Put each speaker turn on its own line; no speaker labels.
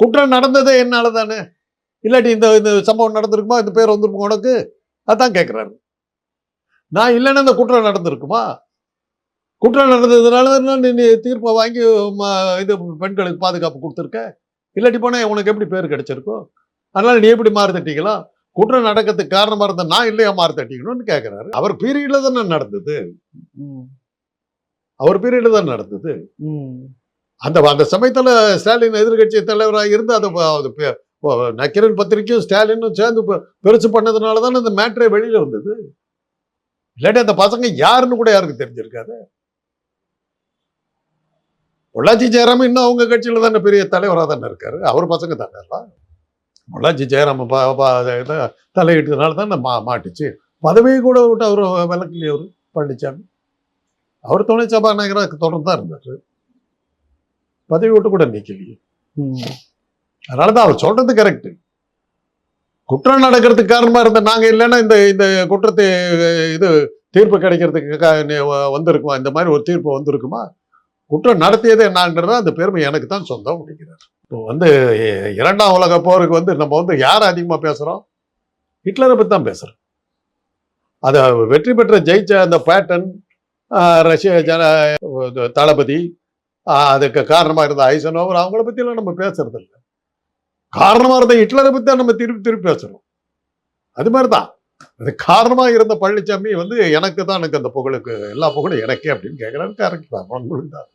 குற்றம் நடந்ததே என்னால தானே. இல்லாட்டி இந்த இந்த சம்பவம் நடந்திருக்குமா, இந்த பேர் வந்திருக்கும் உனக்கு? அதான் கேட்குறாரு. நான் இல்லைன்னா இந்த குற்றம் நடந்திருக்குமா? குற்றம் நடந்ததுனால நீ தீர்ப்பை வாங்கி இது பெண்களுக்கு பாதுகாப்பு கொடுத்துருக்க. இல்லாட்டி போனா உனக்கு எப்படி பேர் கிடைச்சிருக்கும்? அதனால நீ எப்படி மாறு தட்டிக்கலாம்? குற்றம் நடக்கிறதுக்கு காரணமா இருந்த நான் இல்லையா மாறு தட்டிக்கணும்னு கேட்கிறாரு. அவர் பீரியட்ல தானே நடந்தது. அவர் பீரியட்ல தான் நடந்தது. அந்த அந்த சமயத்துல ஸ்டாலின் எதிர்கட்சி தலைவராக இருந்து அது நக்கீரன் பத்திரிக்கையும் ஸ்டாலினும் சேர்ந்து பெருசு பண்ணதுனால தானே இந்த மேட்ரே வெளியில வந்தது. இல்லாட்டி அந்த பசங்க யாருன்னு கூட யாருக்கு தெரிஞ்சிருக்காது. பொள்ளாச்சி ஜெயராமன் இன்னும் அவங்க கட்சியில தானே பெரிய தலைவராக தானே இருக்காரு. அவர் பசங்க தானே எல்லாம். பொள்ளாச்சி ஜெயராமன் தலையிட்டதுனால தான் மாட்டுச்சு. பதவியை கூட விட்டு அவர் விளக்கலையே. அவர் பழனிசாமி அவர் துணை சபாநாயகராக தொடர்ந்து தான் இருந்தார். பதவி விட்டு கூட நீக்கலையே. அதனாலதான் அவர் சொல்றது கரெக்ட். குற்றம் நடக்கிறதுக்கு காரணமா இருந்த நாங்க இல்லைன்னா இந்த இந்த குற்றத்தை இது தீர்ப்பு கிடைக்கிறதுக்கு வந்திருக்குமா? இந்த மாதிரி ஒரு தீர்ப்பு வந்திருக்குமா? குற்றம் நடத்தியதே என்னன்றதா அந்த பெருமை எனக்கு தான் சொந்தம் அப்படிங்கிறார். இப்போ இரண்டாம் உலக போருக்கு நம்ம யாரை அதிகமா பேசுறோம்? ஹிட்லரை பத்தி தான் பேசுறோம். அத வெற்றி பெற்ற ஜெயிச்ச அந்த பேட்டன், ரஷ்ய தளபதி, அதுக்கு காரணமா இருந்த ஐசனோவர், அவங்கள பத்தி எல்லாம் நம்ம பேசுறது இல்லை. காரணமா இருந்த ஹிட்லரை பத்தி தான் நம்ம திருப்பி திருப்பி பேசுறோம். அது மாதிரிதான் அது காரணமா இருந்த பழனிசாமி எனக்கு தான் அந்த புகழுக்கு எல்லா புகழும் எனக்கே அப்படின்னு கேட்கிறாரு. கரெக்ட் தான், உங்களுக்கு தான்.